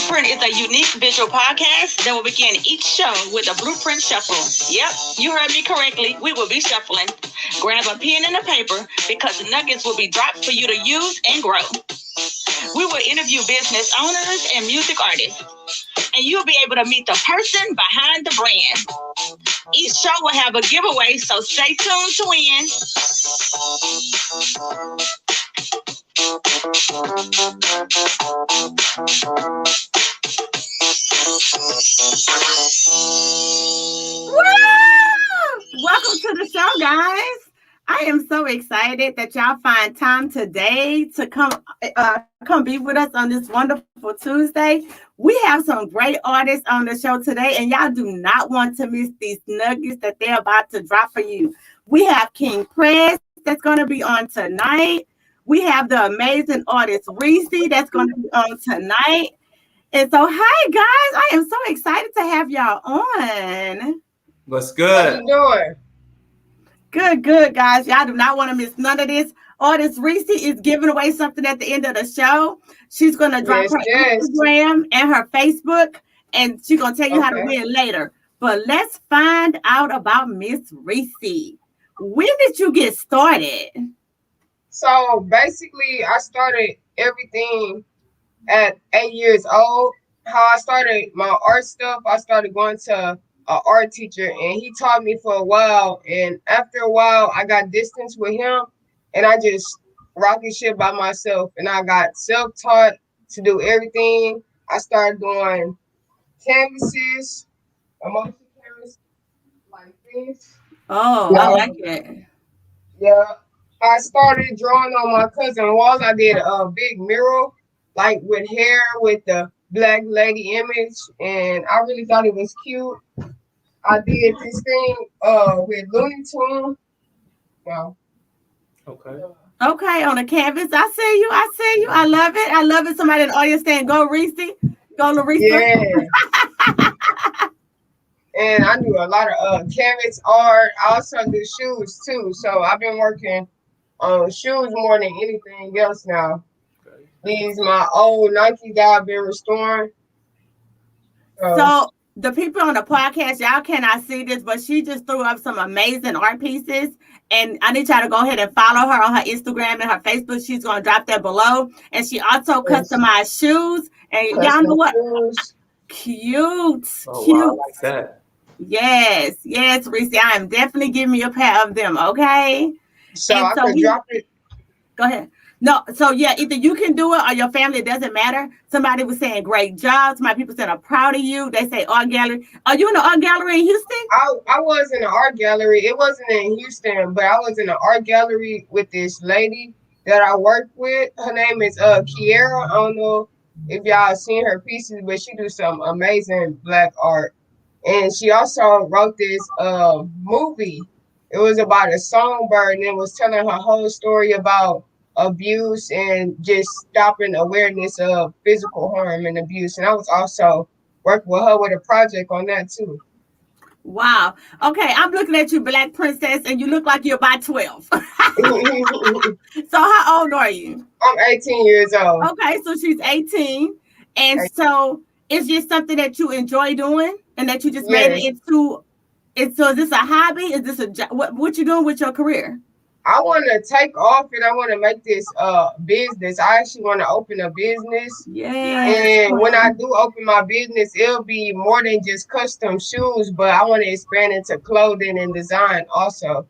Blueprint is a unique visual podcast that will begin each show with a blueprint shuffle. Yep, you heard me correctly. We will be shuffling. Grab a pen and a paper because nuggets will be dropped for you to use and grow. We will interview business owners and music artists, and you'll be able to meet the person behind the brand. Each show will have a giveaway, so stay tuned to win. Welcome to the show, guys. I am so excited that y'all find time today to come be with us on this wonderful Tuesday. We have some great artists on the show today, and y'all do not want to miss these nuggets that they're about to drop for you. We have King Prez that's going to be on tonight. We have the amazing artist Ressa that's going to be on tonight. And so, hi guys, I am so excited to have y'all on. What's good? How you doing? Good, guys. Y'all do not want to miss none of this. Artist Ressa is giving away something at the end of the show. She's going to drop her Instagram and her Facebook, and she's going to tell you how to win later. But let's find out about Miss Ressa. When did you get started? So basically, I started everything at 8 years old. How I started my art stuff, I started going to an art teacher, and he taught me for a while. And after a while, I got distance with him, and I just rocket shit by myself. And I got self-taught to do everything. I started doing canvases, emotion canvas, like this. Oh, I like it. Yeah. I started drawing on my cousin's walls. I did a big mural, like with hair, with the black lady image, and I really thought it was cute. I did this thing with Looney Tunes. Wow. Okay, on the canvas. I see you. I love it. Somebody in the audience saying, go Ressa. Go Ressa. Yeah. And I do a lot of canvas art. I also do shoes too. So I've been working on shoes more than anything else now. These my old Nike that I've been restoring. So the people on the podcast, y'all cannot see this, but she just threw up some amazing art pieces. And I need y'all to go ahead and follow her on her Instagram and her Facebook. She's going to drop that below. And she also customized shoes. And y'all know what? Shoes. Cute. Oh, cute. wow, I like that. Yes, Ressa. I am definitely giving you a pair of them, okay? So I can drop it. Go ahead. No, so yeah, either you can do it or your family, it doesn't matter. Somebody was saying great job. My people said I'm proud of you. They say art gallery. Are you in the art gallery in Houston? I was in the art gallery. It wasn't in Houston, but I was in the art gallery with this lady that I worked with. Her name is Kiera. I don't know if y'all seen her pieces, but she do some amazing black art. And she also wrote this movie. It was about a songbird, and it was telling her whole story about abuse and just stopping awareness of physical harm and abuse. And I was also working with her with a project on that too. Wow. Okay, I'm looking at you, Black Princess, and you look like you're about 12. So how old are you? I'm 18 years old. Okay, so she's 18. And so it's just something that you enjoy doing and that you just made it into. So is this a hobby? Is this a job? What you doing with your career? I want to take off and I want to make this business. I actually want to open a business. Yeah. And when I do open my business, it'll be more than just custom shoes, but I want to expand into clothing and design also.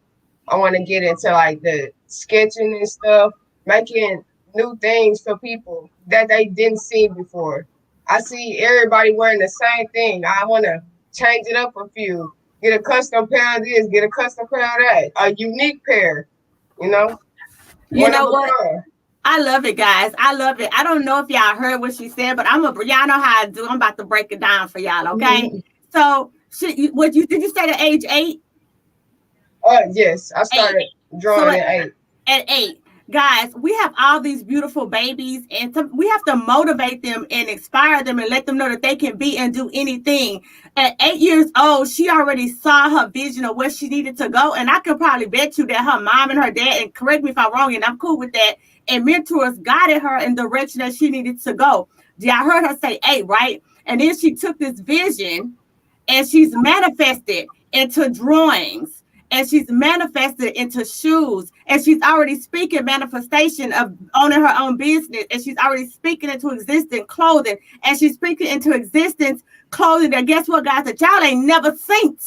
I want to get into like the sketching and stuff, making new things for people that they didn't see before. I see everybody wearing the same thing. I want to change it up a few. Get a custom pair of this, get a custom pair of that, a unique pair. You know what? I love it, guys. I love it. I don't know if y'all heard what she said, but y'all know how I do. I'm about to break it down for y'all, okay? Mm-hmm. So, did you say at age 8? Yes, I started drawing at 8. At 8. Guys, we have all these beautiful babies, and we have to motivate them and inspire them and let them know that they can be and do anything. At 8 years old, she already saw her vision of where she needed to go, and I could probably bet you that her mom and her dad, and correct me if I'm wrong, and I'm cool with that, and mentors guided her in the direction that she needed to go. I heard her say 8, right? And then she took this vision and she's manifested into drawings, and she's manifested into shoes, and she's already speaking manifestation of owning her own business, and she's already speaking into existence clothing, and she's speaking into existence clothing that, guess what, guys, that y'all ain't never seen.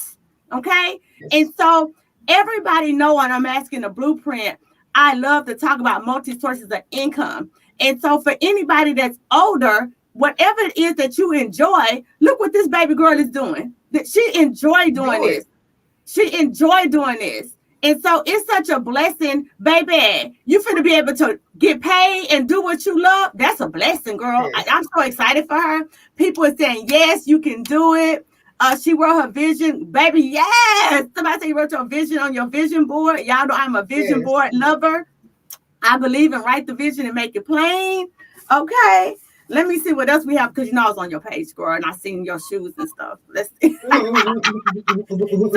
Okay. And so everybody know, and I'm asking the blueprint, I love to talk about multi-sources of income. And so for anybody that's older, whatever it is that you enjoy, look what this baby girl is doing. That she enjoyed doing this. She enjoyed doing this. And so it's such a blessing, baby. You finna be able to get paid and do what you love. That's a blessing, girl. Yes. I'm so excited for her. People are saying, yes, you can do it. She wrote her vision, baby. Yes. Somebody say you wrote your vision on your vision board. Y'all know I'm a vision board lover. I believe in write the vision and make it plain. Okay. Let me see what else we have, because you know I was on your page, girl, and I seen your shoes and stuff. Let's see.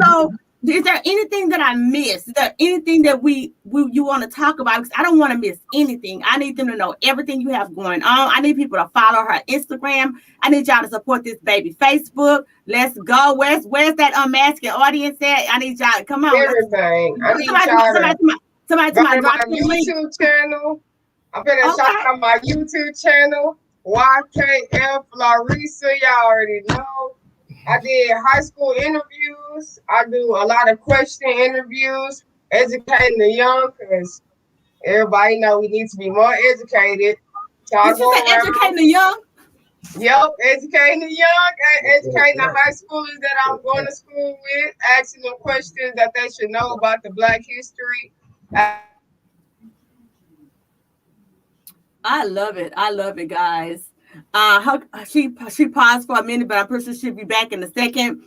So, is there anything that I missed? Is there anything that you want to talk about? Because I don't want to miss anything. I need them to know everything you have going on. I need people to follow her Instagram. I need y'all to support this baby Facebook. Let's go. Where's that unmasking audience at? I need y'all to come on. Everything. I need somebody to my YouTube channel. I'm gonna shout out my YouTube channel. YKF Larissa, y'all already know. I did high school interviews. I do a lot of question interviews, educating the young, because everybody know we need to be more educated. So Did you say educating the young? Yep, educating the young, educating the high schoolers that I'm going to school with, asking them questions that they should know about the Black history. I love it. I love it, guys. She paused for a minute, but I'm pretty sure she'll be back in a second.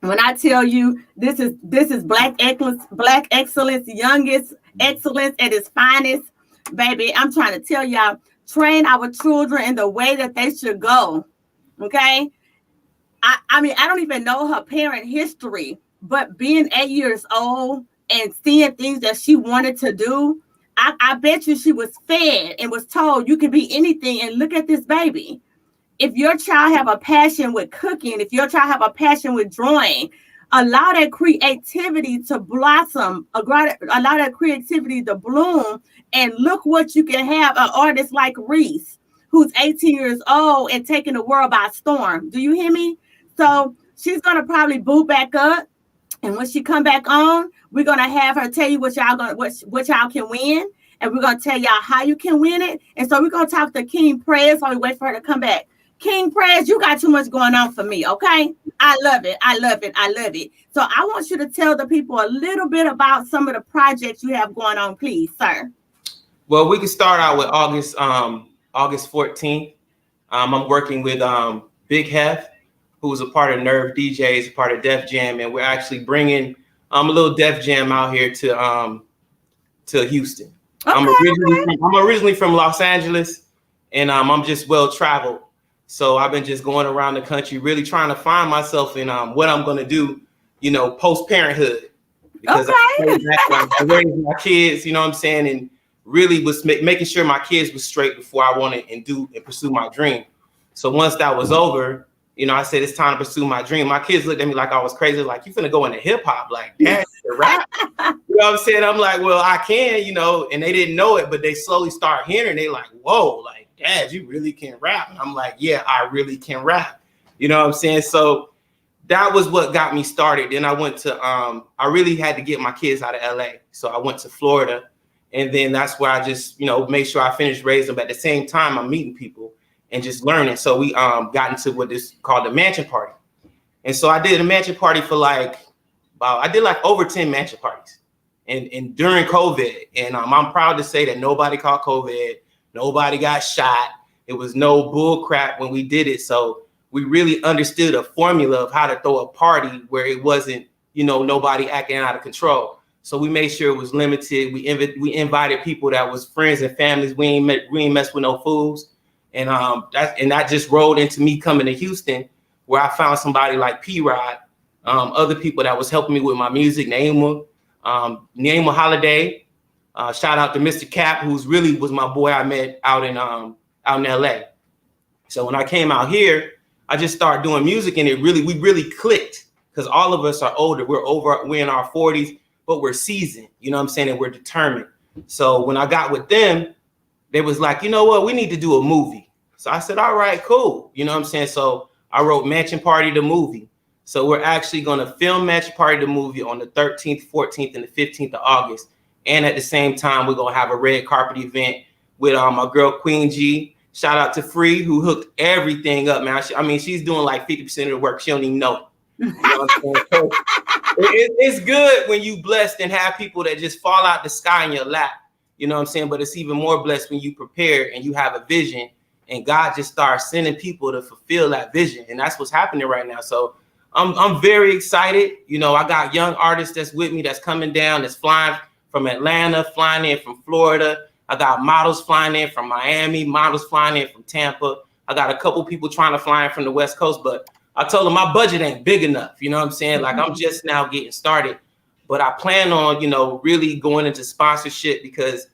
When I tell you this is Black excellence, youngest excellence at its finest, baby. I'm trying to tell y'all, train our children in the way that they should go. Okay. I mean, I don't even know her parent history, but being 8 years old and seeing things that she wanted to do, I bet you she was fed and was told you can be anything. And look at this baby. If your child have a passion with cooking, if your child have a passion with drawing, allow that creativity to blossom, allow that creativity to bloom, and look what you can have. An artist like Reese, who's 18 years old and taking the world by storm. Do you hear me? So she's going to probably boot back up. And when she come back on, we're gonna have her tell you what y'all can win, and we're gonna tell y'all how you can win it. And so we're gonna talk to King Prez while we wait for her to come back. King Prez, you got too much going on for me, okay? I love it. I love it. I love it. So I want you to tell the people a little bit about some of the projects you have going on, please, sir. Well, we can start out with August 14th. I'm working with Big Hef, who's a part of Nerve DJs, a part of Def Jam, and we're actually bringing a little Def Jam out here to Houston. Okay, I'm originally from Los Angeles, and I'm just well traveled. So I've been just going around the country, really trying to find myself in what I'm gonna do, post parenthood, because I raised my kids, you know what I'm saying, and really was making sure my kids was straight before I wanted and pursue my dream. So once that was over, I said, it's time to pursue my dream. My kids looked at me like I was crazy. Like, you finna go into hip hop, like, Dad, rap. You know what I'm saying? I'm like, well, I can, and they didn't know it, but they slowly start hearing. They like, whoa, like, Dad, you really can rap. And I'm like, yeah, I really can rap. You know what I'm saying? So that was what got me started. Then I went to, I really had to get my kids out of LA. So I went to Florida, and then that's where I just, make sure I finished raising them. But at the same time, I'm meeting people and just learning. So we got into what is called the mansion party. And so I did a mansion party for I did over 10 mansion parties and during COVID. And I'm proud to say that nobody caught COVID. Nobody got shot. It was no bull crap when we did it. So we really understood a formula of how to throw a party where it wasn't, nobody acting out of control. So we made sure it was limited. We invited people that was friends and families. We ain't mess with no fools. And that just rolled into me coming to Houston, where I found somebody like P-Rod, other people that was helping me with my music, Naima Holiday. Shout out to Mr. Cap, who's really was my boy I met out in LA. So when I came out here, I just started doing music, and we really clicked because all of us are older. We're in our 40s, but we're seasoned. You know what I'm saying? And we're determined. So when I got with them, they was like, you know what? We need to do a movie. So I said, all right, cool. You know what I'm saying? So I wrote Mansion Party the movie. So we're actually going to film Mansion Party the movie on the 13th, 14th, and the 15th of August. And at the same time, we're going to have a red carpet event with my girl Queen G. Shout out to Free, who hooked everything up, man. She's doing like 50% of the work. She don't even know it. You know what I'm saying? So it's good when you blessed and have people that just fall out the sky in your lap. You know what I'm saying? But it's even more blessed when you prepare and you have a vision and God just starts sending people to fulfill that vision. And that's what's happening right now. So I'm very excited. You know, I got young artists that's with me, that's coming down, that's flying from Atlanta, flying in from Florida. I got models flying in from Miami, models flying in from Tampa. I got a couple people trying to fly in from the West Coast, but I told them my budget ain't big enough. You know what I'm saying? Like, I'm just now getting started, but I plan on, you know, really going into sponsorship because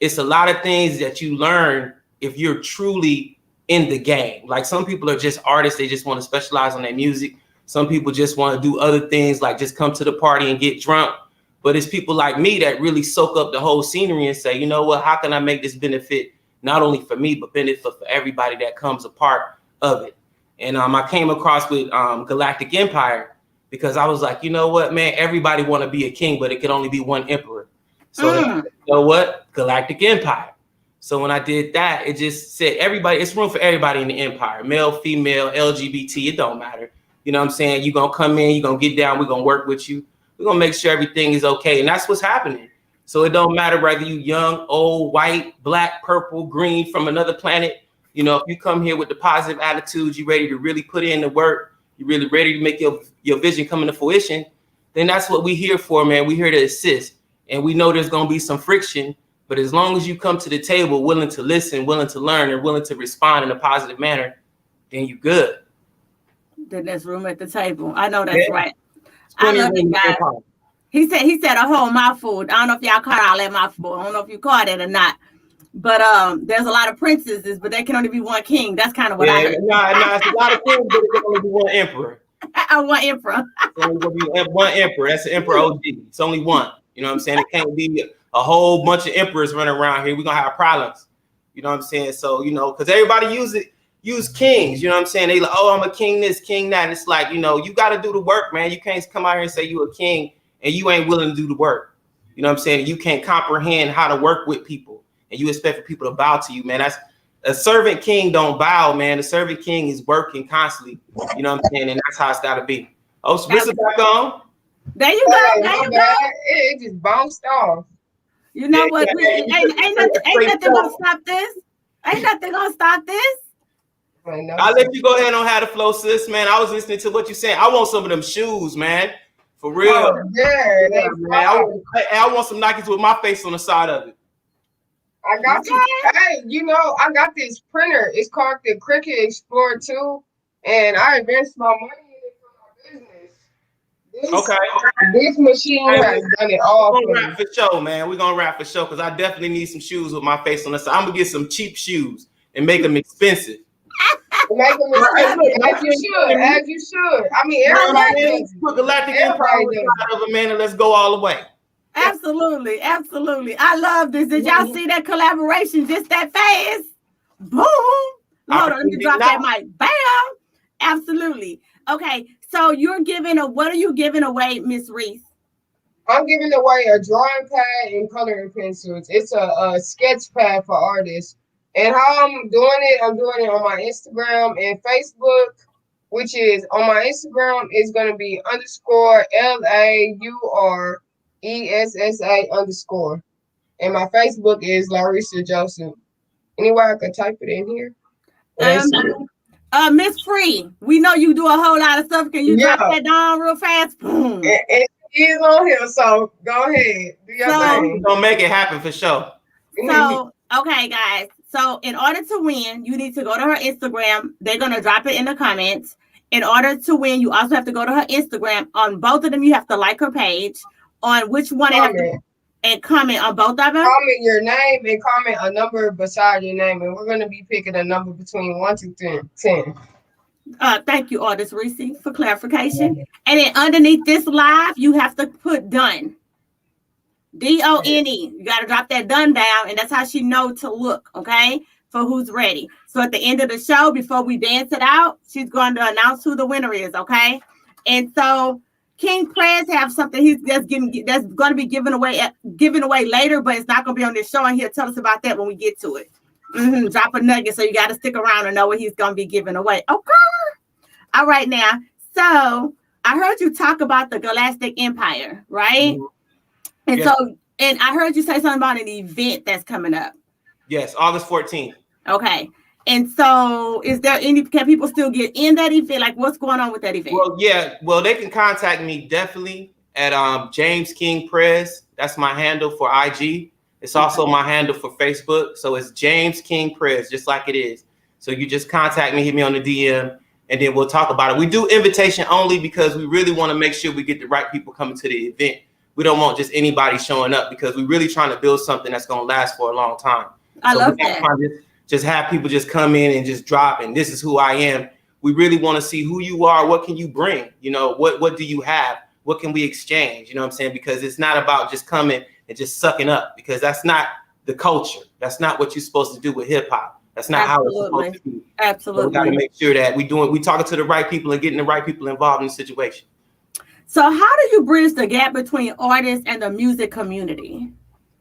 it's a lot of things that you learn if you're truly in the game. Like, some people are just artists. They just want to specialize on their music. Some people just want to do other things, like just come to the party and get drunk. But it's people like me that really soak up the whole scenery and say, you know what, how can I make this benefit not only for me, but benefit for everybody that comes a part of it? And I came across with Galactic Empire because I was like, you know what, man, everybody want to be a king, but it can only be one emperor. So you know what? Galactic Empire. So when I did that, it just said everybody, it's room for everybody in the empire, male, female, LGBT, it don't matter. You know what I'm saying? You're going to come in, you're going to get down, we're going to work with you. We're going to make sure everything is okay. And that's what's happening. So it don't matter whether you young, old, white, black, purple, green, from another planet. You know, if you come here with the positive attitude, you ready to really put in the work, you really ready to make your vision come into fruition, then that's what we here for, man. We here to assist. And we know there's going to be some friction, but as long as you come to the table willing to listen, willing to learn, and willing to respond in a positive manner, then you good. Then there's room at the table. I know that's right. I love it, guys. He said a whole mouthful. I don't know if y'all caught all that mouthful. I don't know if you caught it or not. But there's a lot of princesses, but there can only be one king. That's kind of what I heard. No, it's a lot of kings, but there can only be one emperor. One emperor. It's only going to be one emperor. That's the Emperor OG. It's only one. You know what I'm saying? It can't be a whole bunch of emperors running around here. We're going to have problems. You know what I'm saying? So, you know, because everybody use kings. You know what I'm saying? They like, oh, I'm a king this, king that. It's like, you know, you got to do the work, man. You can't come out here and say you a king and you ain't willing to do the work. You know what I'm saying? You can't comprehend how to work with people and you expect for people to bow to you, man. That's a servant king don't bow, man. The servant king is working constantly. You know what I'm saying? And that's how it's got to be. Oh, so Ressa back on. There you go. There you go. It just bounced off. You know what? Ain't nothing gonna stop this. Ain't nothing gonna stop this. I'll let you go ahead on how to flow, sis, man. I was listening to what you saying. I want some of them shoes, man. For real. Oh, yeah, man. I want some Nikes with my face on the side of it. I got you. Hey, you know, I got this printer. It's called the Cricut Explorer 2, and I invested my money in it for my business. This machine has done it all. We're gonna wrap for show, man. We're gonna wrap for show because I definitely need some shoes with my face on the side. I'm gonna get some cheap shoes and make them expensive. Make them expensive, as you should. I mean, everybody put Galactic Empire on the side of a man, and let's go all the way. Absolutely. I love this. Did y'all see that collaboration just that fast? Boom. Hold on, let me drop that mic. Bam. Absolutely. Okay, so what are you giving away, Miss Reese? I'm giving away a drawing pad and coloring pencils. It's a sketch pad for artists. And how I'm doing it on my Instagram and Facebook, which is on my Instagram is going to be _LAURESSA_. And my Facebook is Larissa Joseph. Anyway, I could type it in here. Miss Free, we know you do a whole lot of stuff. Can you drop that down real fast? Boom. It is on here, so go ahead. Do your thing. We're gonna make it happen for sure. So, okay, guys. So in order to win, you need to go to her Instagram. They're going to drop it in the comments. In order to win, you also have to go to her Instagram. On both of them, you have to like her page. On which one? and comment on both of them? Comment your name and comment a number beside your name, and we're gonna be picking a number between 1 to 10. Thank you, Artist Reese, for clarification. And then underneath this live, you have to put done. DONE. You got to drop that done down, and that's how she know to look, okay, for who's ready. So at the end of the show, before we dance it out, she's going to announce who the winner is, okay? And so King Prez have something that's going to be given away later, but it's not going to be on this show, and he'll tell us about that when we get to it. Drop a nugget, so you got to stick around and know what he's going to be giving away. Okay. All right, now. So I heard you talk about the Galactic Empire, right? Mm-hmm. And yes. And I heard you say something about an event that's coming up. Yes, August 14th. Okay. And so can people still get in that event? Like, what's going on with that event? Well, yeah. Well, they can contact me definitely at James King Prez. That's my handle for IG. It's also my handle for Facebook. So it's James King Prez, just like it is. So you just contact me, hit me on the DM, and then we'll talk about it. We do invitation only because we really want to make sure we get the right people coming to the event. We don't want just anybody showing up because we're really trying to build something that's going to last for a long time. I love that. Just have people just come in and just drop, and this is who I am. We really want to see who you are. What can you bring? You know, what do you have? What can we exchange? You know what I'm saying? Because it's not about just coming and just sucking up, because that's not the culture. That's not what you're supposed to do with hip hop. That's not how it's supposed to be. Absolutely. So we got to make sure that we talking to the right people and getting the right people involved in the situation. So how do you bridge the gap between artists and the music community?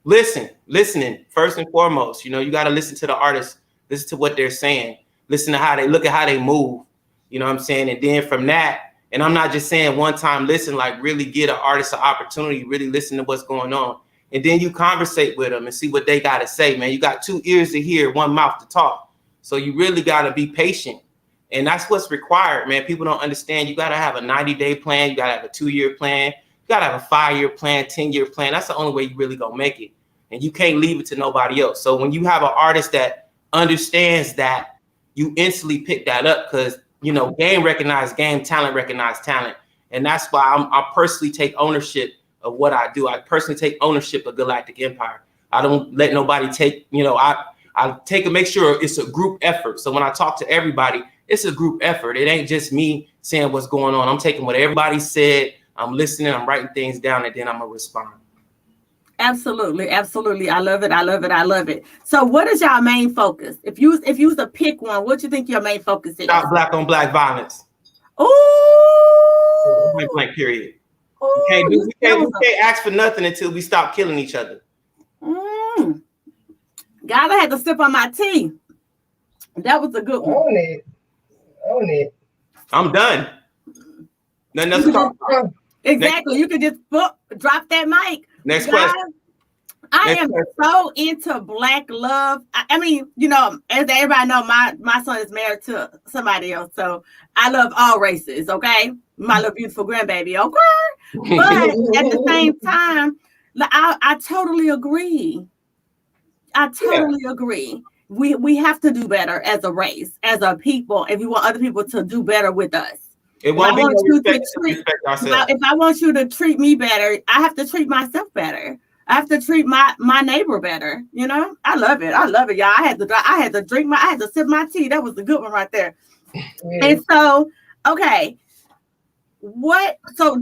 Listening first and foremost. You know, you got to listen to the artists, listen to what they're saying, listen to how they look at how they move. You know what I'm saying? And then from that, and I'm not just saying one time listen, like really get an artist an opportunity, really listen to what's going on. And then you conversate with them and see what they got to say, man. You got 2 ears to hear, 1 mouth to talk. So you really got to be patient. And that's what's required, man. People don't understand. You got to have a 90-day plan. You got to have a 2-year plan. You got to have a 5-year plan, 10-year plan. That's the only way you really going to make it. And you can't leave it to nobody else. So when you have an artist that understands that, you instantly pick that up because, you know, game recognize game, talent recognize talent. And that's why I personally take ownership of what I do. I personally take ownership of Galactic Empire. I don't let nobody take, you know, I take and make sure it's a group effort. So when I talk to everybody, it's a group effort. It ain't just me saying what's going on. I'm taking what everybody said. I'm listening. I'm writing things down, and then I'm gonna respond. Absolutely, absolutely. I love it. I love it. I love it. So, what is your main focus? If you was to pick one, what do you think your main focus is? Stop black on black violence. Ooh. Point blank. Period. Ooh, we can't ask for nothing until we stop killing each other. Guys, I had to sip on my tea. That was a good one. Own it. I'm done. Nothing else to talk about. Exactly. You could just drop that mic. Next question. I am so into Black love. I mean, you know, as everybody know, my son is married to somebody else. So I love all races, okay? My little beautiful grandbaby, okay? But at the same time, I totally agree. I totally agree. We have to do better as a race, as a people, if we want other people to do better with us. It won't be respect ourselves. If I want you to treat me better, I have to treat myself better. I have to treat my neighbor better. You know, I love it. I love it, y'all. I had to sip my tea. That was a good one right there. Yeah. And so, okay. So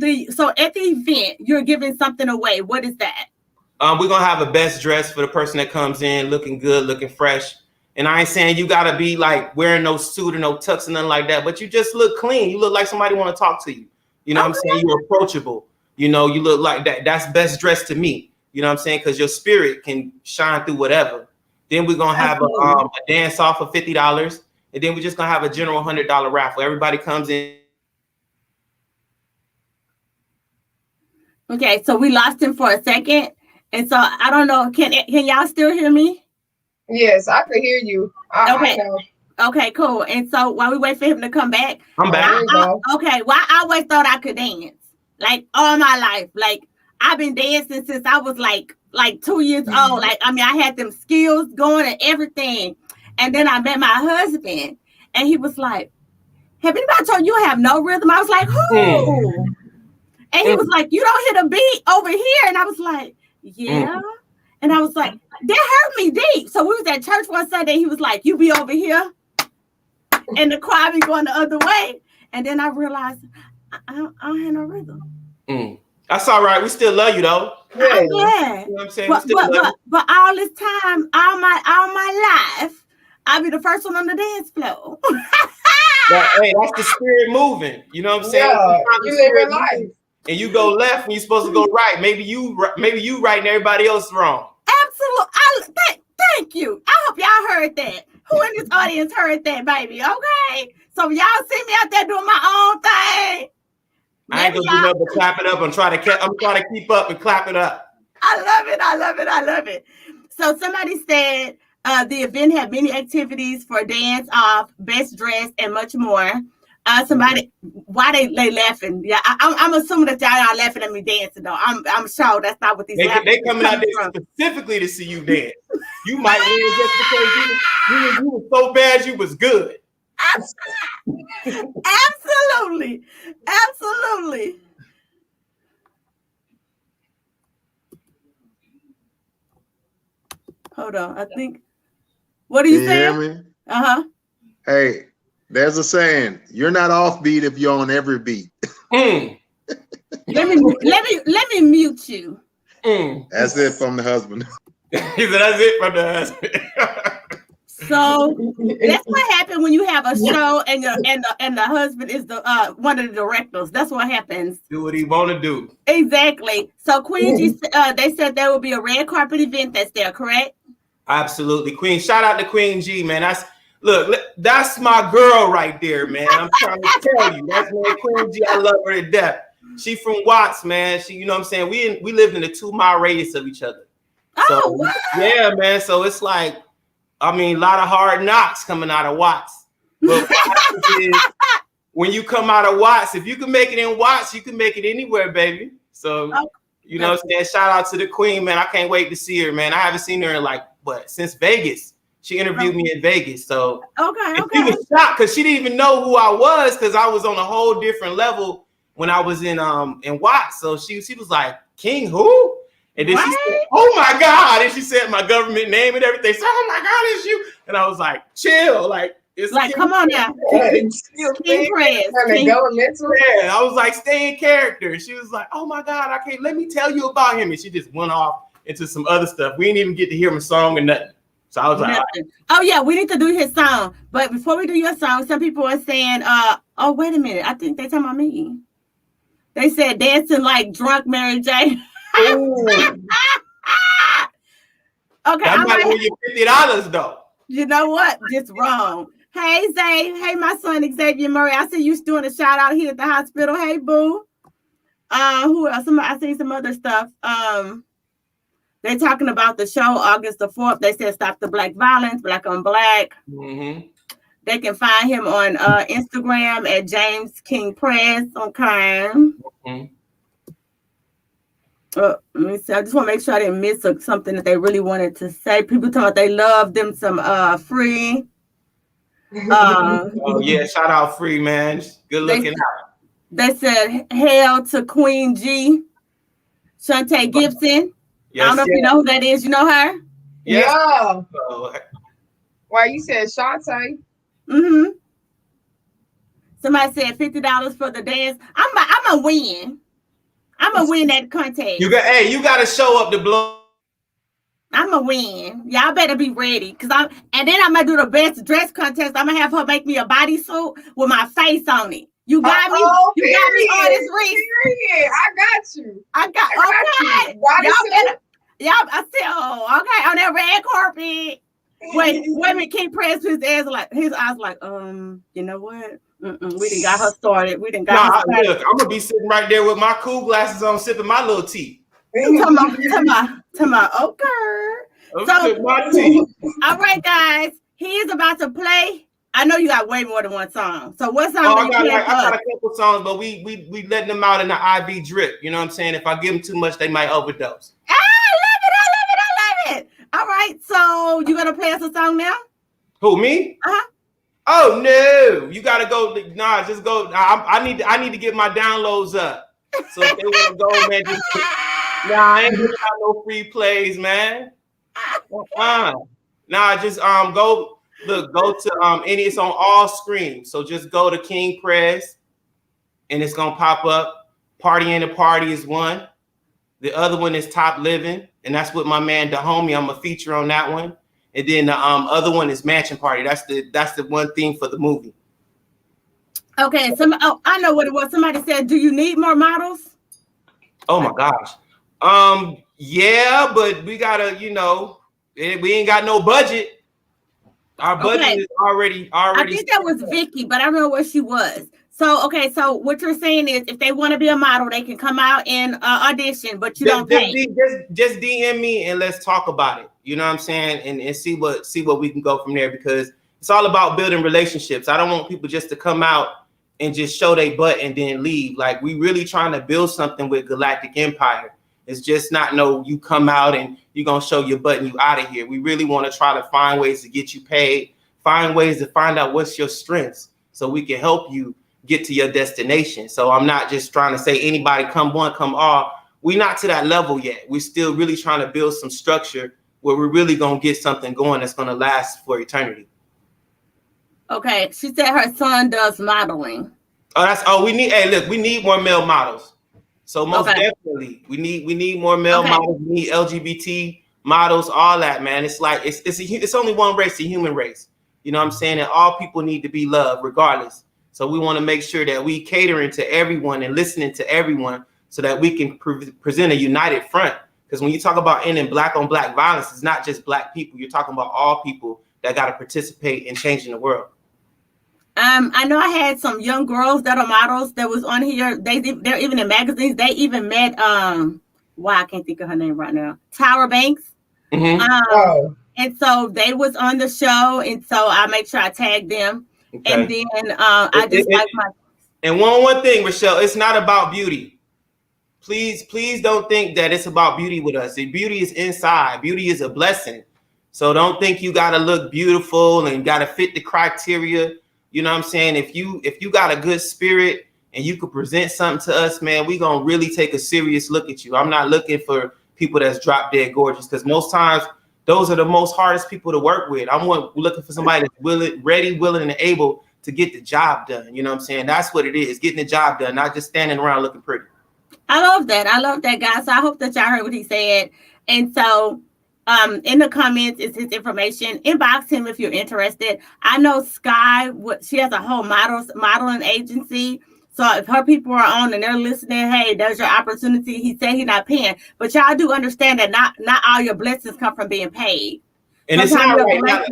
at the event, you're giving something away. What is that? We're gonna have a best dress for the person that comes in looking good, looking fresh. And I ain't saying you gotta be like wearing no suit or no tux and nothing like that, but you just look clean. You look like somebody want to talk to you. You know what I'm saying? You're approachable. You know, you look like that. That's best dressed to me. You know what I'm saying? Because your spirit can shine through whatever. Then we're gonna have a dance off of $50, and then we're just gonna have a general $100 raffle. Everybody comes in. Okay, so we lost him for a second. And so I don't know. Can y'all still hear me? Yes, I can hear you. Okay, cool. And so while we wait for him to come back, I'm back. Okay. Well, I always thought I could dance, like all my life. Like I've been dancing since I was like 2 years old. Like I mean, I had them skills going and everything. And then I met my husband, and he was like, "Have anybody told you have no rhythm?" I was like, "Who?" And he was like, "You don't hit a beat over here." And I was like, Yeah. And I was like, that hurt me deep. So we was at church one Sunday. He was like, you be over here and the choir be going the other way. And then I realized I don't have no rhythm. That's all right. We still love you though. Yeah. I'm glad. You know what I'm saying? But all this time, all my life, I'll be the first one on the dance floor. Hey, that's the spirit moving. You know what I'm saying? Yeah, you live in life. And you go left when you're supposed to go right. Maybe you right and everybody else wrong. Absolutely. Thank you. I hope y'all heard that. Who in this audience heard that, baby? Okay. So y'all see me out there doing my own thing. I ain't gonna do nothing but clap it up. I'm trying to keep up and clap it up. I love it. So somebody said the event had many activities for dance off, best dress, and much more. Somebody, why they laughing? Yeah, I'm assuming that y'all are laughing at me dancing though. I'm sure that's not what these. They coming out there specifically to see you dance. You might win just because you was so bad you was good. Absolutely. Hold on, I think. What are you saying? Hear me? Hey, there's a saying: you're not offbeat if you're on every beat. Let me mute you. That's it from the husband. He said, "That's it from the husband." So that's what happened when you have a show and the husband is the one of the directors. That's what happens. Do what he want to do. Exactly. So Queen G, they said there will be a red carpet event that's there, correct? Absolutely, Queen. Shout out to Queen G, man. That's my girl right there, man. I'm trying to tell you, that's my Queen G. I love her to death. She from Watts, man. She, you know what I'm saying? We lived in a 2-mile radius of each other. So, what? Yeah, man. So it's like, I mean, a lot of hard knocks coming out of Watts. But when you come out of Watts, if you can make it in Watts, you can make it anywhere, baby. So, you know what I'm saying? Shout out to the Queen, man. I can't wait to see her, man. I haven't seen her in since Vegas. She interviewed me in Vegas. So she was shocked because she didn't even know who I was because I was on a whole different level when I was in Watts. So she was like, King who? And then she said, oh my God. And she said my government name and everything. So, oh my God, it's you. And I was like, chill. It's like, come on now. King Prez. Yeah, I was like, stay in character. And she was like, oh my God, I can't, let me tell you about him. And she just went off into some other stuff. We didn't even get to hear my song or nothing. So I was like, oh yeah, we need to do his song. But before we do your song, some people are saying, oh, wait a minute. I think they're talking about me. They said dancing like drunk Mary J. Okay. That might win you $50 though. You know what? Just wrong. Hey Zay. Hey, my son Xavier Murray. I see you doing a shout out here at the hospital. Hey, boo. Who else? I see some other stuff. They're talking about the show August the 4th. They said stop the black violence, black on black. They can find him on Instagram at James King Prez. Okay. Let me see. I just want to make sure I didn't miss something that they really wanted to say. People talking about they love them some Free. Oh yeah, shout out Free, man. Good looking out. They said hail to Queen G, Shantae Gibson. Yes, I don't know if you know who that is. You know her? Yes. Yeah. Why you said Shantae? Somebody said $50 for the dance. I'm a win. I'm gonna win that contest. You got to show up to blow. I'm gonna win. Y'all better be ready, and then I'm gonna do the best dress contest. I'm gonna have her make me a bodysuit with my face on it. You got me. You got me on this wreath. I got you. I said, okay, on that red carpet. Wait a minute, King Prez his eyes like, you know what? We done got her started. Look, I'm gonna be sitting right there with my cool glasses on, sipping my little tea. Talking about, okay. So, my tea. All right, guys, he is about to play. I know you got way more than one song. So what song? I got a couple songs, but we letting them out in the IV drip. You know what I'm saying? If I give them too much, they might overdose. I love it. All right, so you gonna play us a song now? Who, me? Oh no, you gotta go. Nah, just go. I need to get my downloads up. So if they want to go, man, Nah, I ain't giving out no free plays, man. Nah, just go to any. It's on all screens. So just go to King Prez, and it's gonna pop up. Party in the Party is one. The other one is Top Living, and that's with my man, the homie. I'm a feature on that one. And then the other one is Mansion Party. That's the one thing for the movie. Okay, I know what it was. Somebody said, "Do you need more models?" Oh my gosh. Yeah, but we gotta, we ain't got no budget. Our budget is already. I think that was Vicky, but I don't know where she was. So, okay, so what you're saying is if they want to be a model, they can come out and audition, but you don't pay. Just DM me and let's talk about it. You know what I'm saying? And see what we can go from there, because it's all about building relationships. I don't want people just to come out and just show their butt and then leave. Like, we really trying to build something with Galactic Empire. It's just not you come out and you're going to show your butt and you out of here. We really want to try to find ways to get you paid, find ways to find out what's your strengths so we can help you get to your destination. So I'm not just trying to say anybody come one, come all. We're not to that level yet. We're still really trying to build some structure where we're really going to get something going that's going to last for eternity. Okay, she said her son does modeling. We need more male models. So most definitely, we need more male models. We need LGBT models, all that, man. It's like it's only one race, the human race. You know what I'm saying? And all people need to be loved, regardless. So we want to make sure that we catering to everyone and listening to everyone, so that we can present a united front. Because when you talk about ending black on black violence, it's not just black people. You're talking about all people that got to participate in changing the world. I know I had some young girls that are models that was on here. They're even in magazines. They even met I can't think of her name right now. Tyra Banks. Mm-hmm. And so they was on the show, and so I make sure I tag them. Okay. And then I just like my. And one thing, Rochelle, it's not about beauty. Please don't think that it's about beauty with us. The beauty is inside. Beauty is a blessing. So don't think you gotta look beautiful and gotta fit the criteria. You know what I'm saying? If you got a good spirit and you could present something to us, man, we gonna really take a serious look at you. I'm not looking for people that's drop dead gorgeous, because most times those are the most hardest people to work with. I'm looking for somebody that's ready, willing, and able to get the job done. You know what I'm saying? That's what it is, getting the job done, not just standing around looking pretty. I love that, guys. So I hope that y'all heard what he said. And so in the comments is his information. Inbox him if you're interested. I know Sky, she has a whole modeling agency. So if her people are on and they're listening, hey, there's your opportunity. He said he's not paying, but y'all do understand that not all your blessings come from being paid. And sometimes it's not right.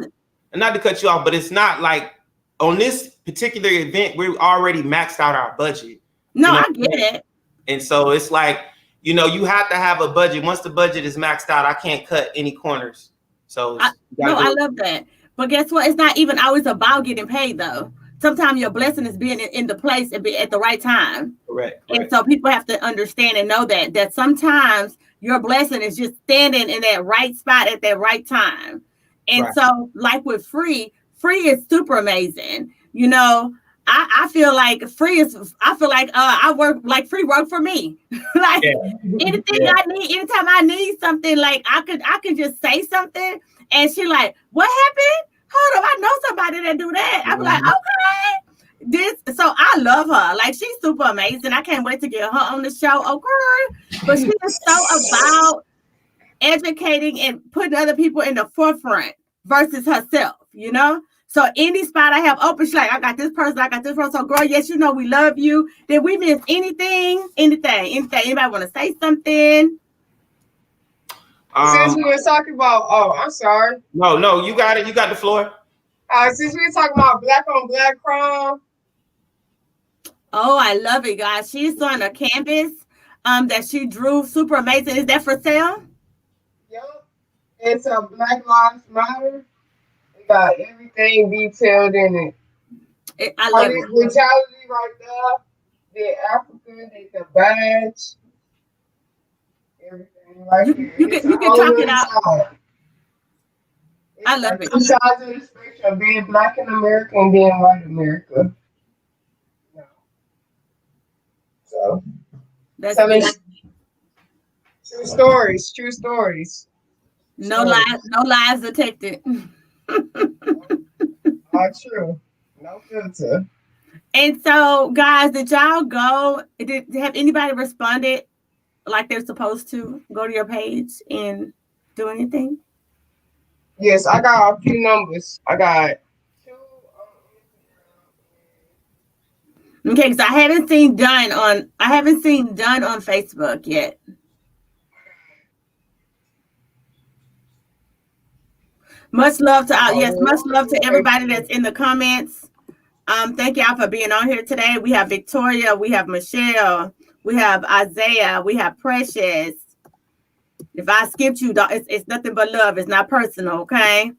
Not to cut you off, but it's not like on this particular event, we're already maxed out our budget. No, I get it. And so it's like, you have to have a budget. Once the budget is maxed out, I can't cut any corners. So I love that. But guess what? It's not even always about getting paid, though. Sometimes your blessing is being in the place and be at the right time. Correct. And so people have to understand and know that sometimes your blessing is just standing in that right spot at that right time. And so, like with Free is super amazing. I feel like I work like Free work for me. Like anything I need, anytime I need something, like I could just say something and she like, what happened? Hold on, I know somebody that do that. I'm like, okay. So I love her. Like, she's super amazing. I can't wait to get her on the show. Okay. But she is so about educating and putting other people in the forefront versus herself, So any spot I have open, she's like, I got this person. So girl, yes, we love you. Did we miss anything? Anybody want to say something? Since we were talking about, I'm sorry. No, you got it. You got the floor. Since we were talking about black on black crime. Oh, I love it, guys. She's on a canvas that she drew. Super amazing. Is that for sale? Yep. It's a Black Lives Matter. It got everything detailed in it. I love it. Brutality right there. The African, the badge. Everything. Like you can talk it out. I love it. Two sides of the spectrum, being black in America and being white in America. So that's True stories. True stories. No Stories. lies, no lies detected. All true. No filter. And so, guys, did y'all go? Have anybody responded like they're supposed to? Go to your page and do anything? Yes, I got a few numbers. I got two. Okay, because I haven't seen done on Facebook yet. Much love to much love to everybody that's in the comments. Thank y'all for being on here today. We have Victoria, we have Michelle, we have Isaiah, we have Precious. If I skipped you, it's nothing but love. It's not personal, okay?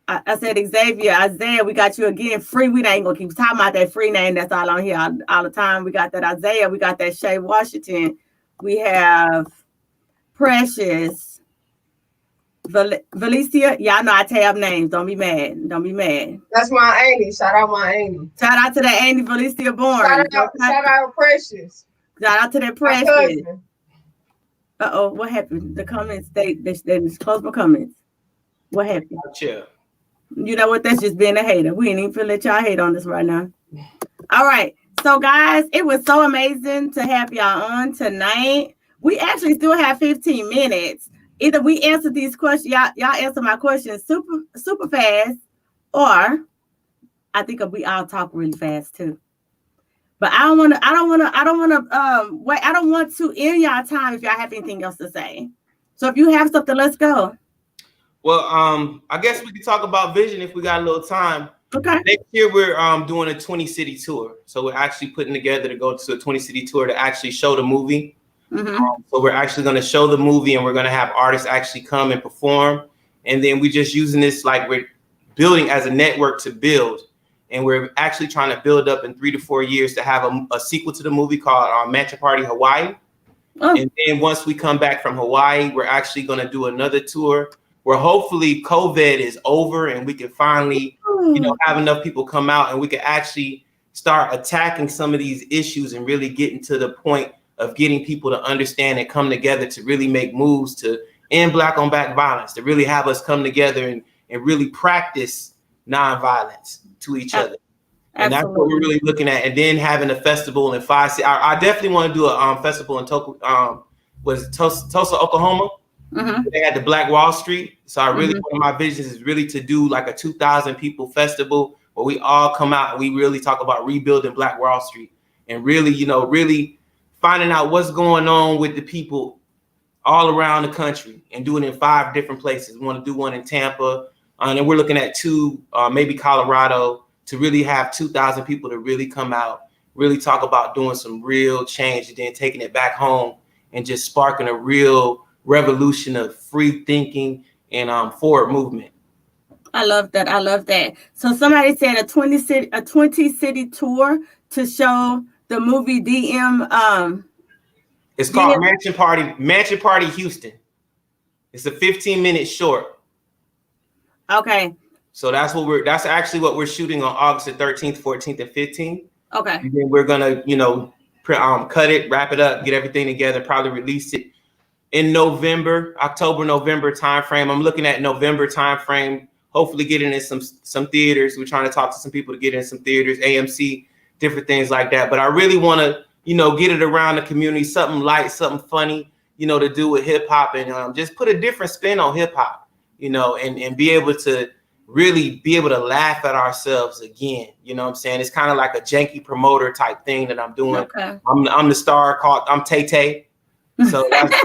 I said Xavier, Isaiah, we got you again. Free. We ain't gonna keep talking about that free name that's all on here all the time. We got that Isaiah, we got that Shay Washington, we have Precious, Valicia. Y'all know I tab names. Don't be mad. Don't be mad. That's my auntie. Shout out my auntie. Shout out to that Auntie Valicia Bourne. Shout out Precious. Shout out to that My Precious. cousin. What happened? The comments, they just close my comments. What happened? Chill. You know what? That's just being a hater. We ain't even finna let y'all hate on us right now. All right. So, guys, it was so amazing to have y'all on tonight. We actually still have 15 minutes. Either we answer these questions, y'all answer my questions super fast, or I think we all talk really fast too. But I don't want to end y'all time if y'all have anything else to say. So if you have something, let's go. Well, I guess we could talk about vision if we got a little time. Okay. Next year we're doing a 20-city tour. So we're actually putting together to go to a 20-city tour to actually show the movie. Mm-hmm. So we're actually going to show the movie, and we're going to have artists actually come and perform. And then we just using this, like we're building as a network to build. And we're actually trying to build up in 3 to 4 years to have a sequel to the movie called Mansion Party Hawaii. Oh. And then once we come back from Hawaii, we're actually going to do another tour where hopefully COVID is over and we can finally, have enough people come out and we can actually start attacking some of these issues and really getting to the point of getting people to understand and come together to really make moves to end Black on Black violence, to really have us come together and really practice nonviolence to each other. And that's what we're really looking at. And then having a festival in 5 cities. I definitely want to do a festival in Tulsa, Oklahoma. Mm-hmm. They had the Black Wall Street. So I really, one of my visions is really to do like a 2,000 people festival where we all come out and we really talk about rebuilding Black Wall Street and really, really finding out what's going on with the people all around the country and doing it in 5 different places. We want to do one in Tampa, and we're looking at 2, maybe Colorado, to really have 2,000 people to really come out, really talk about doing some real change and then taking it back home and just sparking a real revolution of free thinking and forward movement. I love that. I love that. So somebody said a 20 city tour to show the movie DM. It's called Mansion Party Houston. It's a 15-minute short. Okay. So that's actually what we're shooting on August the 13th, 14th, and 15th. Okay. And then we're gonna, cut it, wrap it up, get everything together, probably release it in October, November timeframe. I'm looking at November timeframe. Hopefully getting in some theaters. We're trying to talk to some people to get in some theaters, AMC, different things like that. But I really want to, get it around the community, something light, something funny, to do with hip hop and just put a different spin on hip hop, and be able to really be able to laugh at ourselves again. You know what I'm saying? It's kind of like a janky promoter type thing that I'm doing. Okay. I'm the star I'm Tay-Tay. So that's,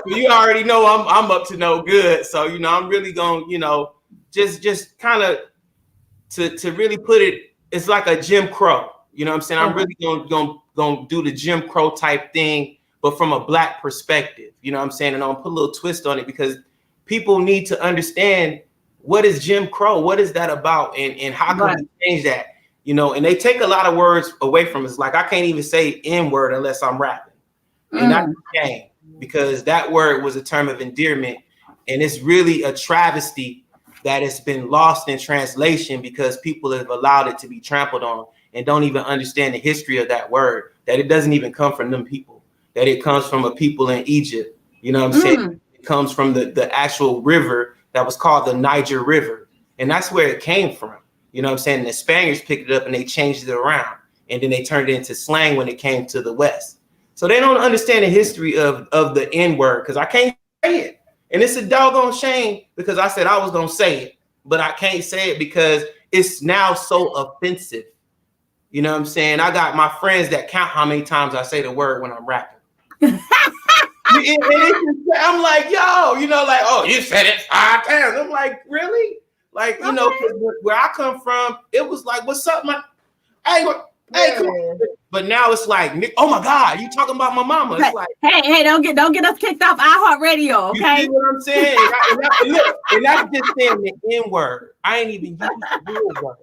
you already know I'm up to no good. So, I'm really going, just kind of to really put it, it's like a Jim Crow. You know what I'm saying? I'm really going to do the Jim Crow type thing, but from a Black perspective. You know what I'm saying? And I'm going to put a little twist on it because people need to understand what is Jim Crow? What is that about? And how can we change that? And they take a lot of words away from us. Like I can't even say N-word unless I'm rapping. And that's a shame because that word was a term of endearment. And it's really a travesty that it's been lost in translation because people have allowed it to be trampled on and don't even understand the history of that word, that it doesn't even come from them people. that it comes from a people in Egypt. You know what I'm saying? It comes from the actual river that was called the Niger River. And that's where it came from. You know what I'm saying? And the Spaniards picked it up and they changed it around. And then they turned it into slang when it came to the West. So they don't understand the history of the N-word, because I can't say it. And it's a doggone shame, because I said I was going to say it, but I can't say it because it's now so offensive. You know what I'm saying? I got my friends that count how many times I say the word when I'm rapping. I'm like, yo, you know, like, oh, you said it 5 times. I'm like, really? Like, you know, where I come from, it was like, what's up, man? Hey, come on. But now it's like, oh my God, you talking about my mama? It's like, hey, don't get us kicked off iHeartRadio, okay? You see what I'm saying? And that's just saying the N-word. I ain't even used the real word.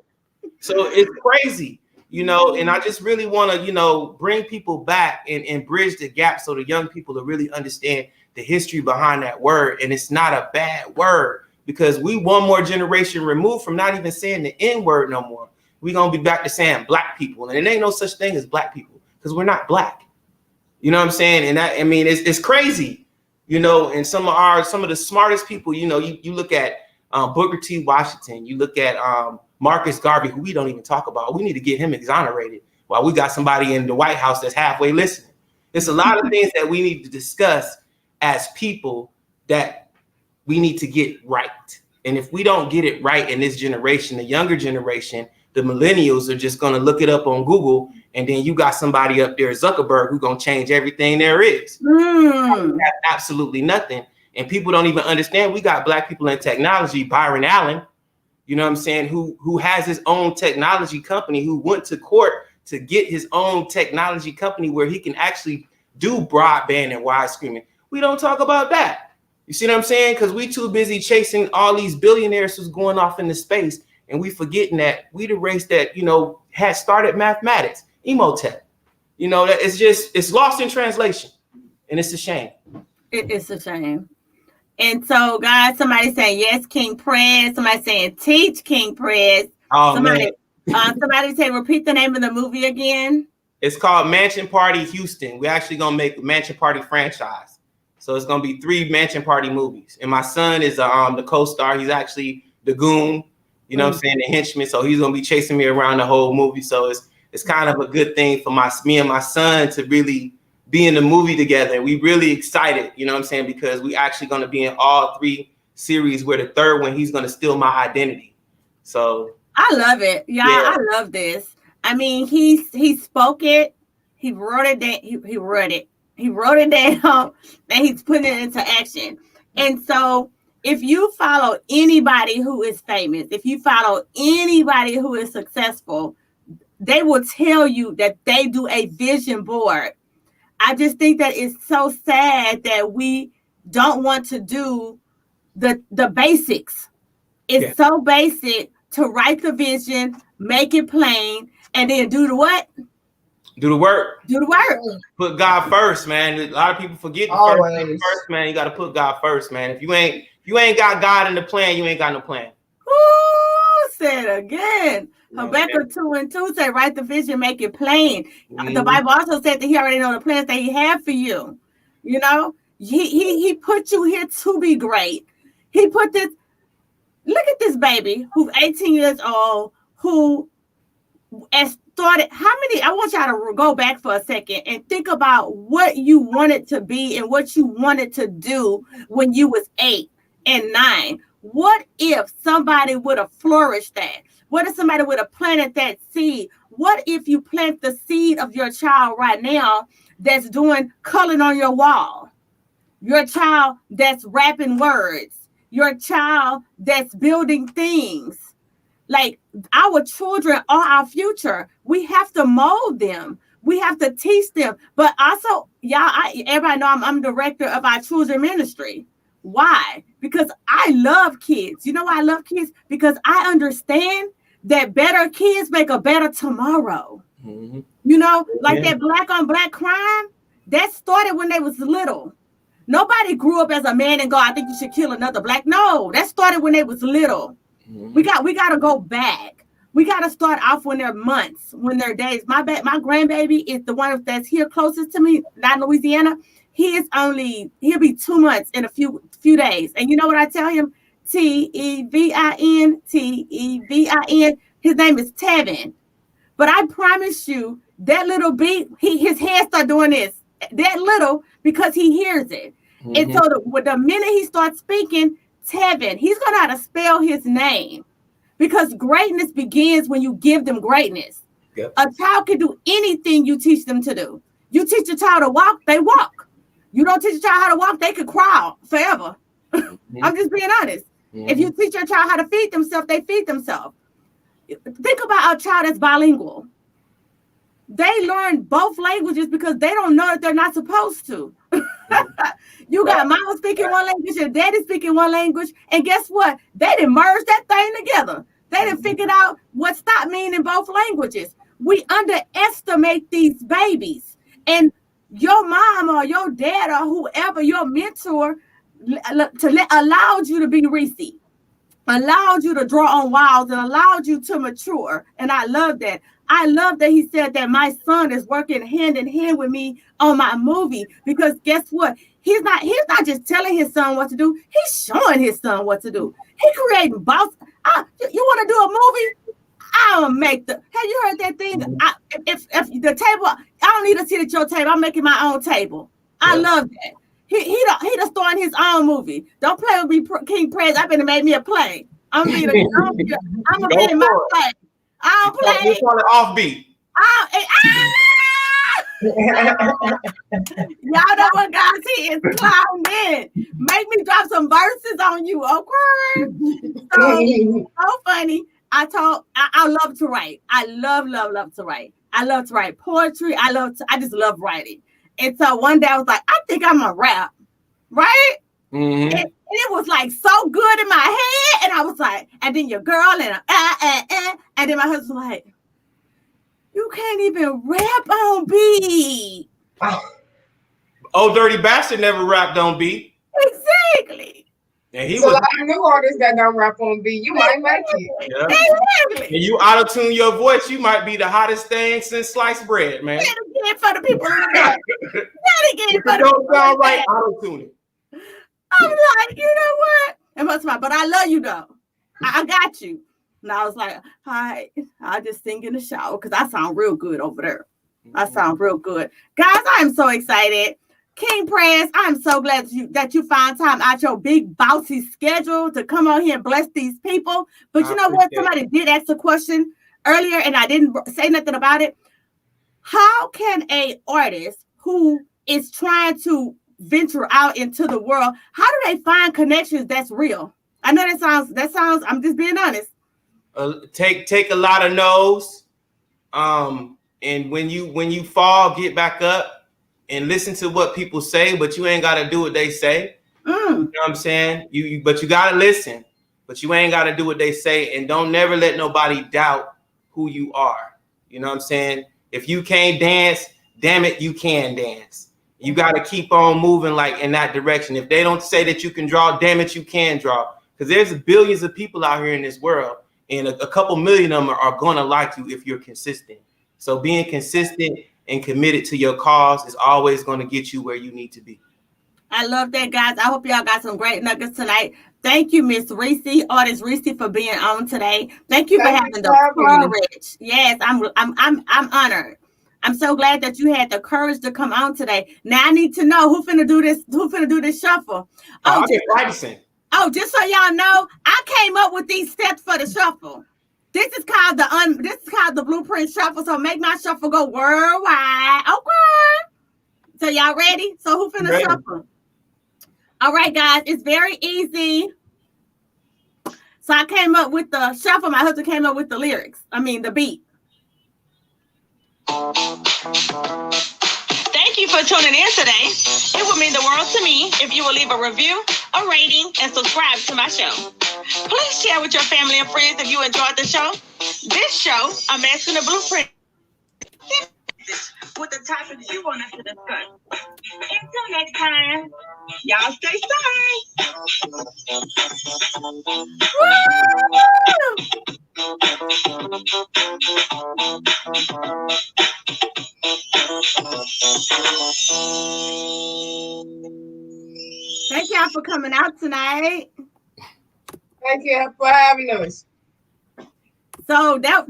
So it's crazy, you know, and I just really want to, you know, bring people back and bridge the gap so the young people to really understand the history behind that word. And it's not a bad word, because we one more generation removed from not even saying the N-word no more. We're going to be back to saying black people. And it ain't no such thing as black people, because we're not black. You know what I'm saying? And that, I mean, it's crazy, you know, and some of the smartest people, you know, you look at Booker T. Washington, you look at Marcus Garvey, who we don't even talk about. We need to get him exonerated while we got somebody in the White House that's halfway listening. There's a lot of things that we need to discuss as people that we need to get right. And if we don't get it right in this generation, the younger generation, the millennials are just going to look it up on Google, and then you got somebody up there, Zuckerberg, who's going to change everything there is. Absolutely nothing. And people don't even understand. We got black people in technology, Byron Allen, you know what I'm saying, who has his own technology company, who went to court to get his own technology company where he can actually do broadband and widescreen. We don't talk about that. You see what I'm saying? Because we too busy chasing all these billionaires who's going off into space. And we forgetting that we the race that, you know, had started mathematics, Emotep. You know, that it's lost in translation, and it's a shame. It's a shame. And so, guys, somebody saying yes, King Prez. Somebody saying teach King Prez. Oh, somebody say repeat the name of the movie again. It's called Mansion Party Houston. We're actually gonna make a Mansion Party franchise, so it's gonna be 3 Mansion Party movies. And my son is the co-star. He's actually the goon. You know what I'm saying? The henchman. So he's going to be chasing me around the whole movie. So it's kind of a good thing for me and my son to really be in the movie together. We really excited, you know what I'm saying? Because we actually going to be in all 3 series, where the 3rd one, he's going to steal my identity. So I love it. Yeah. I love this. I mean, he spoke it. He wrote it down. He wrote it. He wrote it down, and he's putting it into action. And so, if you follow anybody who is famous, if you follow anybody who is successful, they will tell you that they do a vision board. I just think that it's so sad that we don't want to do the basics. It's so basic to write the vision, make it plain, and then do the what? Do the work. Do the work. Put God first, man. A lot of people forget first, man. You got to put God first, man. If you ain't got God in the plan, you ain't got no plan. Ooh, say it again. Habakkuk 2:2 say, write the vision, make it plain. The Bible also said that he already know the plans that he had for you. You know, he put you here to be great. He put this, look at this baby who's 18 years old, who has started, I want y'all to go back for a second and think about what you wanted to be and what you wanted to do when you was 8 and 9. What if somebody would have flourished that? What if somebody would have planted that seed? What if you plant the seed of your child right now that's doing coloring on your wall? Your child that's rapping words. Your child that's building things. Like, our children are our future. We have to mold them. We have to teach them. But also, everybody know I'm director of our children ministry. Why? Because I love kids. You know why I love kids? Because I understand that better kids make a better tomorrow. Mm-hmm. You know, like that black on black crime, that started when they was little. Nobody grew up as a man and go, I think you should kill another black. No, that started when they was little. Mm-hmm. We got to go back. We got to start off when they're months, when they're days. My grandbaby is the one that's here closest to me, not in Louisiana. He'll be 2 months in a few days. And you know what I tell him? Tevin, Tevin. His name is Tevin. But I promise you, that little beat, his head start doing this, that little, because he hears it. Mm-hmm. And so the minute he starts speaking, Tevin, he's going to know how to spell his name. Because greatness begins when you give them greatness. Yep. A child can do anything you teach them to do. You teach a child to walk, they walk. You don't teach a child how to walk, they could crawl forever. Mm-hmm. I'm just being honest. Mm-hmm. If you teach your child how to feed themselves, they feed themselves. Think about a child that's bilingual. They learn both languages because they don't know that they're not supposed to. You got mama speaking one language and daddy speaking one language. And guess what? They done merged that thing together. They done figured out what stop mean in both languages. We underestimate these babies. And your mom or your dad or whoever, your mentor, allowed you to be Ressa, allowed you to draw on walls, and allowed you to mature. And I love that. I love that he said that my son is working hand in hand with me on my movie, because guess what? He's not just telling his son what to do. He's showing his son what to do. He creating boss. You want to do a movie? I'll make have you heard that thing? If the table, I don't need to sit at your table. I'm making my own table. I love that. He done starring his own movie. Don't play with me, King Prez. I better make me a play. I'm gonna be in my play. I don't play. You call it offbeat. Y'all know what God says. Clown in. Make me drop some verses on you, okay? So funny. I love to write. I love to write. I love to write poetry. I just love writing. And so one day I was like, I think I'm a rap, right? Mm-hmm. And it was like so good in my head. And I was like, and then your girl and then my husband was like, you can't even rap on beat. Old Dirty Bastard never rapped on beat. Exactly. And he so was like new artists that don't rap on beat. You might make it. Yeah. Exactly. And you auto-tune your voice, you might be the hottest thing since sliced bread, man. Say it again for the people in the back. Say it again for the people. Don't sound right, auto-tune it. I'm like, you know what? And what's my, but I love you though. I got you. And I was like, hi, I just sing in the shower because I sound real good over there. I sound real good. Guys, I am so excited. King Prez, I'm so glad that you find time out your big bossy schedule to come on here and bless these people. But you know what? Somebody did ask a question earlier and I didn't say nothing about it. How can an artist who is trying to venture out into the world, how do they find connections that's real? I know that sounds, I'm just being honest. Take a lot of no's. And when you fall, get back up and listen to what people say, but you ain't got to do what they say. You know what I'm saying? But you got to listen, but you ain't got to do what they say. And don't never let nobody doubt who you are. You know what I'm saying? If you can't dance, damn it, you can dance. You got to keep on moving like in that direction. If they don't say that you can draw, damn it, you can draw. Because there's billions of people out here in this world, and a couple million of them are going to like you if you're consistent. So being consistent and committed to your cause is always going to get you where you need to be. I love that, guys. I hope y'all got some great nuggets tonight. Thank you, Miss Ressa, Artist Ressa, for being on today. Thank you for having the courage. Yes, I'm honored. I'm so glad that you had the courage to come on today. Now I need to know who finna do this. Who finna do this shuffle? Just so y'all know, I came up with these steps for the shuffle. This is called the Blueprint Shuffle. So make my shuffle go worldwide. Okay. So y'all ready? So who finna shuffle? All right, guys. It's very easy. So I came up with the shuffle. My husband came up with the lyrics. I mean the beat. Thank you for tuning in today. It would mean the world to me if you will leave a review, a rating, and subscribe to my show. Please share with your family and friends if you enjoyed the show. This show, I'm asking the Blueprint with the topics you want us to discuss. Until next time, y'all stay safe. Woo! Thank y'all for coming out tonight. Thank you for having us. So that